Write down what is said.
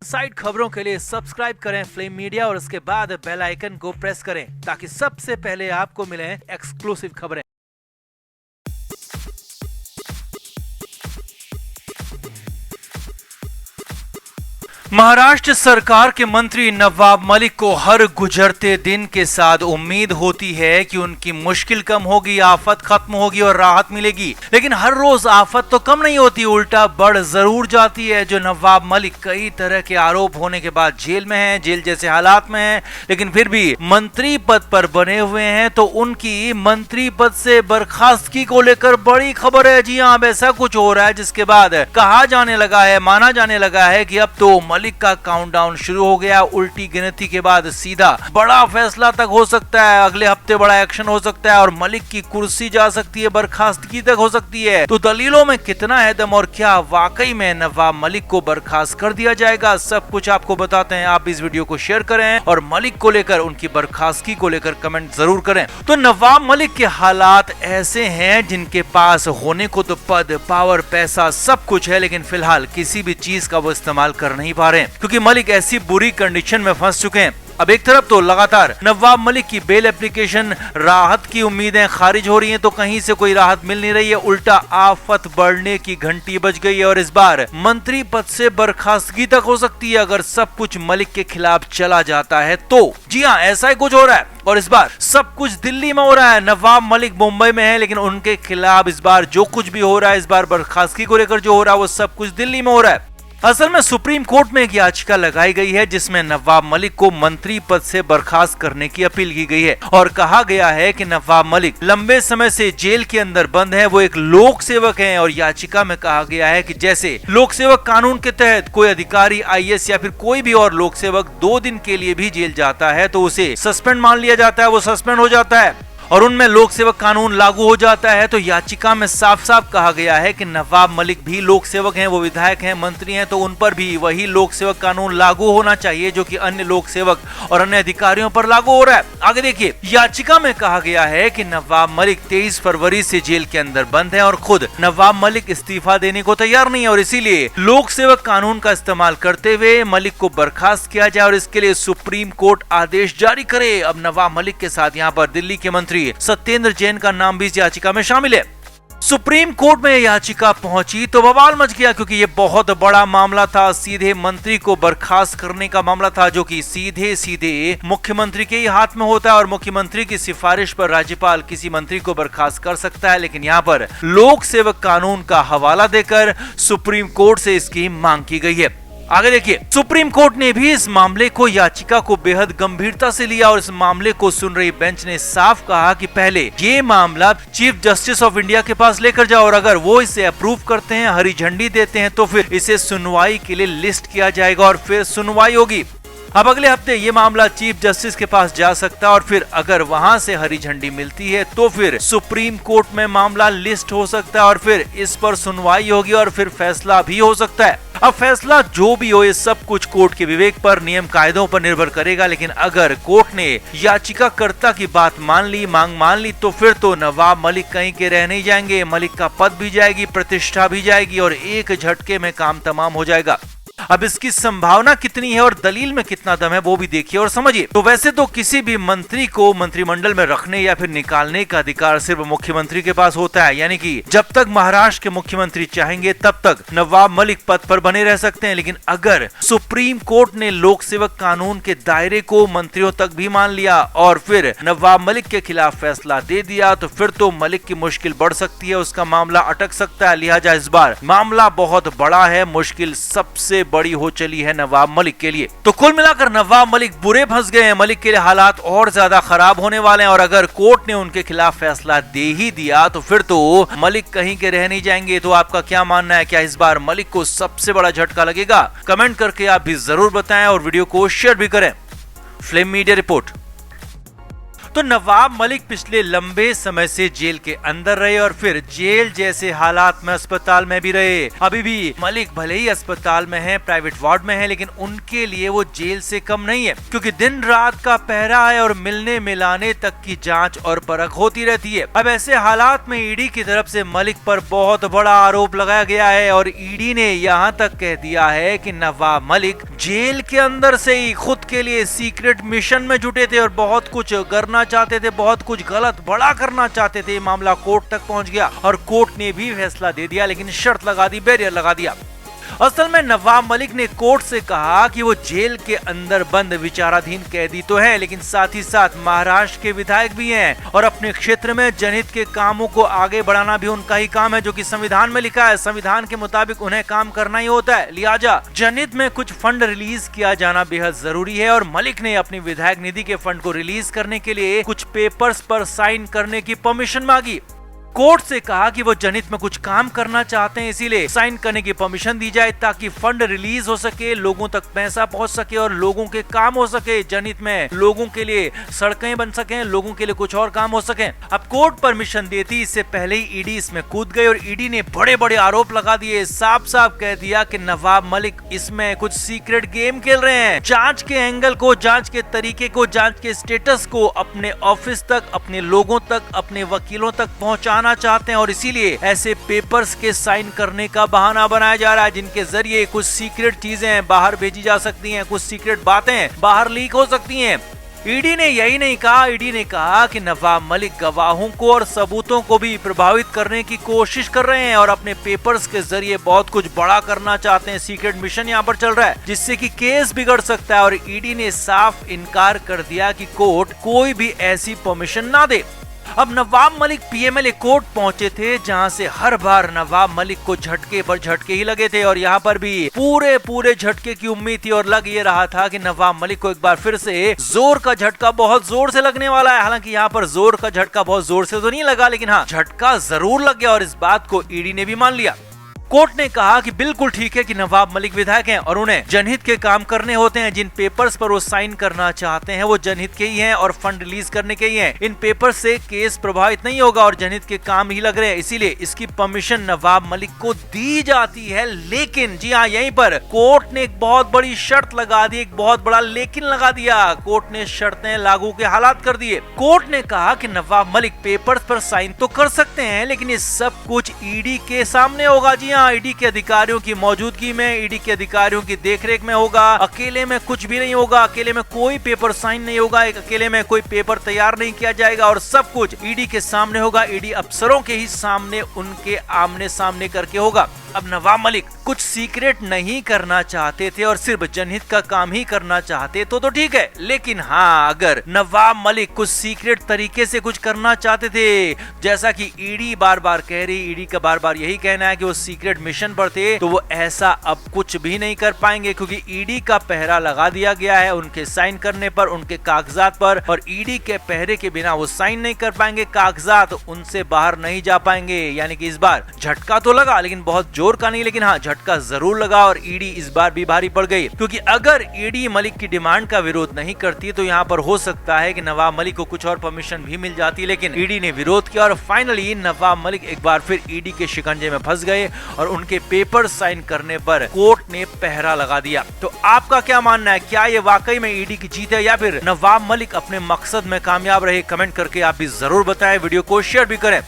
Side खबरों के लिए सब्सक्राइब करें फ्लेम मीडिया और उसके बाद बेल आइकन को प्रेस करें ताकि सबसे पहले आपको मिले एक्सक्लूसिव खबरें। महाराष्ट्र सरकार के मंत्री नवाब मलिक को हर गुजरते दिन के साथ उम्मीद होती है कि उनकी मुश्किल कम होगी, आफत खत्म होगी और राहत मिलेगी, लेकिन हर रोज आफत तो कम नहीं होती, उल्टा बढ़ जरूर जाती है। जो नवाब मलिक कई तरह के आरोप होने के बाद जेल में हैं, जेल जैसे हालात में हैं, लेकिन फिर भी मंत्री पद पर बने हुए हैं, तो उनकी मंत्री पद से बर्खास्तगी को लेकर बड़ी खबर है। जी हाँ, अब ऐसा कुछ हो रहा है जिसके बाद कहा जाने लगा है, माना जाने लगा है कि अब तो मलिक का काउंटडाउन शुरू हो गया। उल्टी गिनती के बाद सीधा बड़ा फैसला तक हो सकता है, अगले हफ्ते बड़ा एक्शन हो सकता है और मलिक की कुर्सी जा सकती है, बर्खास्तगी तक हो सकती है। तो दलीलों में कितना है दम और क्या वाकई में नवाब मलिक को बर्खास्त कर दिया जाएगा, सब कुछ आपको बताते हैं। आप इस वीडियो को शेयर करें और मलिक को लेकर, उनकी बर्खास्तगी को लेकर कमेंट जरूर करें। तो नवाब मलिक के हालात ऐसे हैं जिनके पास होने को तो पद, पावर, पैसा सब कुछ है, लेकिन फिलहाल किसी भी चीज का वो इस्तेमाल कर नहीं पा रहे हैं क्योंकि मलिक ऐसी बुरी कंडीशन में फंस चुके हैं। अब एक तरफ तो लगातार नवाब मलिक की बेल एप्लीकेशन, राहत की उम्मीदें खारिज हो रही हैं, तो कहीं से कोई राहत मिल नहीं रही है, उल्टा आफत बढ़ने की घंटी बज गई है और इस बार मंत्री पद से बर्खास्तगी तक हो सकती है अगर सब कुछ मलिक के खिलाफ चला जाता है तो। जी हाँ, ऐसा ही कुछ हो रहा है और इस बार सब कुछ दिल्ली में हो रहा है। नवाब मलिक मुंबई में है, लेकिन उनके खिलाफ इस बार जो कुछ भी हो रहा है, इस बार बर्खास्तगी को लेकर जो हो रहा है, वो सब कुछ दिल्ली में हो रहा है। असल में सुप्रीम कोर्ट में एक याचिका लगाई गई है जिसमें नवाब मलिक को मंत्री पद से बर्खास्त करने की अपील की गई है और कहा गया है कि नवाब मलिक लंबे समय से जेल के अंदर बंद है, वो एक लोक सेवक हैं और याचिका में कहा गया है कि जैसे लोक सेवक कानून के तहत कोई अधिकारी, आईएएस या फिर कोई भी और लोक सेवक 2 दिन के लिए भी जेल जाता है तो उसे सस्पेंड मान लिया जाता है, वो सस्पेंड हो जाता है और उनमें लोक सेवक कानून लागू हो जाता है। तो याचिका में साफ साफ कहा गया है कि नवाब मलिक भी लोक सेवक हैं, वो विधायक हैं, मंत्री हैं, तो उन पर भी वही लोक सेवक कानून लागू होना चाहिए जो कि अन्य लोक सेवक और अन्य अधिकारियों पर लागू हो रहा है। आगे देखिए, याचिका में कहा गया है कि नवाब मलिक 23 फरवरी से जेल के अंदर बंद है और खुद नवाब मलिक इस्तीफा देने को तैयार नहीं है और इसीलिए लोक सेवक कानून का इस्तेमाल करते हुए मलिक को बर्खास्त किया जाए और इसके लिए सुप्रीम कोर्ट आदेश जारी करे। अब नवाब मलिक के साथ यहाँ पर दिल्ली के मंत्री सत्येंद्र जैन का नाम भी इस याचिका में शामिल है। सुप्रीम कोर्ट में याचिका पहुंची तो बवाल मच गया क्योंकि ये बहुत बड़ा मामला था, सीधे मंत्री को बर्खास्त करने का मामला था जो कि सीधे सीधे मुख्यमंत्री के ही हाथ में होता है और मुख्यमंत्री की सिफारिश पर राज्यपाल किसी मंत्री को बर्खास्त कर सकता है, लेकिन यहाँ पर लोक सेवक कानून का हवाला देकर सुप्रीम कोर्ट से इसकी मांग की गई है। आगे देखिए, सुप्रीम कोर्ट ने भी इस मामले को, याचिका को बेहद गंभीरता से लिया और इस मामले को सुन रही बेंच ने साफ कहा कि पहले ये मामला चीफ जस्टिस ऑफ इंडिया के पास लेकर जाओ और अगर वो इसे अप्रूव करते हैं, हरी झंडी देते हैं, तो फिर इसे सुनवाई के लिए लिस्ट किया जाएगा और फिर सुनवाई होगी। अब अगले हफ्ते ये मामला चीफ जस्टिस के पास जा सकता है और फिर अगर वहां से हरी झंडी मिलती है तो फिर सुप्रीम कोर्ट में मामला लिस्ट हो सकता है और फिर इस पर सुनवाई होगी और फिर फैसला भी हो सकता है। अब फैसला जो भी हो, ये सब कुछ कोर्ट के विवेक पर, नियम कायदों पर निर्भर करेगा, लेकिन अगर कोर्ट ने याचिकाकर्ता की बात मान ली, मांग मान ली, तो फिर तो नवाब मलिक कहीं के रह नहीं जाएंगे, मलिक का पद भी जाएगी, प्रतिष्ठा भी जाएगी और एक झटके में काम तमाम हो जाएगा। अब इसकी संभावना कितनी है और दलील में कितना दम है वो भी देखिए और समझिए। तो वैसे तो किसी भी मंत्री को मंत्रिमंडल में रखने या फिर निकालने का अधिकार सिर्फ मुख्यमंत्री के पास होता है, यानी कि जब तक महाराष्ट्र के मुख्यमंत्री चाहेंगे तब तक नवाब मलिक पद पर बने रह सकते हैं, लेकिन अगर सुप्रीम कोर्ट ने लोक सेवक कानून के दायरे को मंत्रियों तक भी मान लिया और फिर नवाब मलिक के खिलाफ फैसला दे दिया तो फिर तो मलिक की मुश्किल बढ़ सकती है, उसका मामला अटक सकता है। लिहाजा इस बार मामला बहुत बड़ा है, मुश्किल सबसे बड़ी हो चली है नवाब मलिक के लिए। तो कुल मिलाकर नवाब मलिक बुरे फंस गए हैं, मलिक के लिए हालात और ज्यादा खराब होने वाले हैं और अगर कोर्ट ने उनके खिलाफ फैसला दे ही दिया तो फिर तो मलिक कहीं के रह नहीं जाएंगे। तो आपका क्या मानना है, क्या इस बार मलिक को सबसे बड़ा झटका लगेगा? कमेंट करके आप भी जरूर बताएं और वीडियो को शेयर भी करें। Flame media report. तो नवाब मलिक पिछले लंबे समय से जेल के अंदर रहे और फिर जेल जैसे हालात में अस्पताल में भी रहे। अभी भी मलिक भले ही अस्पताल में है, प्राइवेट वार्ड में है, लेकिन उनके लिए वो जेल से कम नहीं है, क्योंकि दिन रात का पहरा है और मिलने मिलाने तक की जांच और परख होती रहती है। अब ऐसे हालात में ईडी की तरफ से मलिक पर बहुत बड़ा आरोप लगाया गया है और ईडी ने यहाँ तक कह दिया है कि नवाब मलिक जेल के अंदर से ही खुद के लिए सीक्रेट मिशन में जुटे थे और बहुत कुछ करना चाहते थे, बहुत कुछ गलत बड़ा करना चाहते थे। मामला कोर्ट तक पहुंच गया और कोर्ट ने भी फैसला दे दिया, लेकिन शर्त लगा दी, बैरियर लगा दिया। असल में नवाब मलिक ने कोर्ट से कहा कि वो जेल के अंदर बंद विचाराधीन कैदी तो है, लेकिन साथ ही साथ महाराष्ट्र के विधायक भी हैं और अपने क्षेत्र में जनहित के कामों को आगे बढ़ाना भी उनका ही काम है, जो कि संविधान में लिखा है। संविधान के मुताबिक उन्हें काम करना ही होता है। लिहाजा जनहित में कुछ फंड रिलीज किया जाना बेहद जरूरी है और मलिक ने अपनी विधायक निधि के फंड को रिलीज करने के लिए कुछ पेपर्स पर साइन करने की परमिशन मांगी। कोर्ट से कहा कि वो जनहित में कुछ काम करना चाहते हैं, इसीलिए साइन करने की परमिशन दी जाए ताकि फंड रिलीज हो सके, लोगों तक पैसा पहुंच सके और लोगों के काम हो सके। जनहित में लोगों के लिए सड़कें बन सकें, लोगों के लिए कुछ और काम हो सके। अब कोर्ट परमिशन देती, इससे पहले ही ईडी इसमें कूद गई और ईडी ने बड़े बड़े आरोप लगा दिए। साफ साफ कह दिया कि नवाब मलिक इसमें कुछ सीक्रेट गेम खेल रहे हैं। जांच के एंगल को, जांच के तरीके को, जांच के स्टेटस को अपने ऑफिस तक, अपने लोगों तक, अपने वकीलों तक पहुंचाना चाहते हैं और इसीलिए ऐसे पेपर्स के साइन करने का बहाना बनाया जा रहा है, जिनके जरिए कुछ सीक्रेट चीजें बाहर भेजी जा सकती हैं, कुछ सीक्रेट बातें बाहर लीक हो सकती हैं। ईडी ने यही नहीं कहा, ईडी ने कहा कि नवाब मलिक गवाहों को और सबूतों को भी प्रभावित करने की कोशिश कर रहे हैं और अपने पेपर्स के जरिए बहुत कुछ बड़ा करना चाहते हैं। सीक्रेट मिशन यहाँ पर चल रहा है जिससे कि केस बिगड़ सकता है और ईडी ने साफ इनकार कर दिया कि कोर्ट कोई भी ऐसी परमिशन ना दे। अब नवाब मलिक पीएमएलए कोर्ट पहुंचे थे, जहां से हर बार नवाब मलिक को झटके पर झटके ही लगे थे और यहाँ पर भी पूरे झटके की उम्मीद थी और लग ये रहा था कि नवाब मलिक को एक बार फिर से जोर का झटका बहुत जोर से लगने वाला है। हालांकि यहाँ पर जोर का झटका बहुत जोर से तो नहीं लगा, लेकिन हाँ, झटका जरूर लग गया और इस बात को ईडी ने भी मान लिया। कोर्ट ने कहा कि बिल्कुल ठीक है कि नवाब मलिक विधायक हैं और उन्हें जनहित के काम करने होते हैं। जिन पेपर्स पर वो साइन करना चाहते हैं वो जनहित के ही हैं और फंड रिलीज करने के ही हैं। इन पेपर से केस प्रभावित नहीं होगा और जनहित के काम ही लग रहे हैं, इसीलिए इसकी परमिशन नवाब मलिक को दी जाती है। लेकिन जी हाँ, यहीं पर कोर्ट ने एक बहुत बड़ी शर्त लगा दी, एक बहुत बड़ा लेकिन लगा दिया। कोर्ट ने शर्तें लागू के हालात कर दिए। कोर्ट ने कहा कि नवाब मलिक पेपर्स पर साइन तो कर सकते हैं, लेकिन ये सब कुछ ईडी के सामने होगा। जी ईडी के अधिकारियों की मौजूदगी में, ईडी के अधिकारियों की देखरेख में होगा। अकेले में कुछ भी नहीं होगा, अकेले में कोई पेपर साइन नहीं होगा, अकेले में कोई पेपर तैयार नहीं किया जाएगा और सब कुछ ईडी के सामने होगा, ईडी अफसरों के ही सामने, उनके आमने सामने करके होगा। अब नवाब मलिक कुछ सीक्रेट नहीं करना चाहते थे और सिर्फ जनहित का काम ही करना चाहते तो ठीक है, लेकिन हाँ, अगर नवाब मलिक कुछ सीक्रेट तरीके से कुछ करना चाहते थे, जैसा कि ईडी बार बार कह रही, ईडी का बार बार यही कहना है कि वो सीक्रेट मिशन पर थे, तो वो ऐसा अब कुछ भी नहीं कर पाएंगे, क्योंकि ईडी का पहरा लगा दिया गया है उनके साइन करने पर, उनके कागजात पर, और ईडी के पहरे के बिना वो साइन नहीं कर पाएंगे, कागजात उनसे बाहर नहीं जा पाएंगे। यानी कि इस बार झटका तो लगा, लेकिन बहुत जोर का नहीं, लेकिन हाँ, झटका जरूर लगा और ईडी इस बार भी भारी पड़ गई। क्योंकि अगर ईडी मलिक की डिमांड का विरोध नहीं करती तो यहाँ पर हो सकता है कि नवाब मलिक को कुछ और परमिशन भी मिल जाती, लेकिन ईडी ने विरोध किया और फाइनली नवाब मलिक एक बार फिर ईडी के शिकंजे में फंस गए और उनके पेपर साइन करने पर कोर्ट ने पहरा लगा दिया। तो आपका क्या मानना है, क्या ये वाकई में ईडी की जीत है या फिर नवाब मलिक अपने मकसद में कामयाब रहे? कमेंट करके आप भी जरूर बताएं, वीडियो को शेयर भी करें।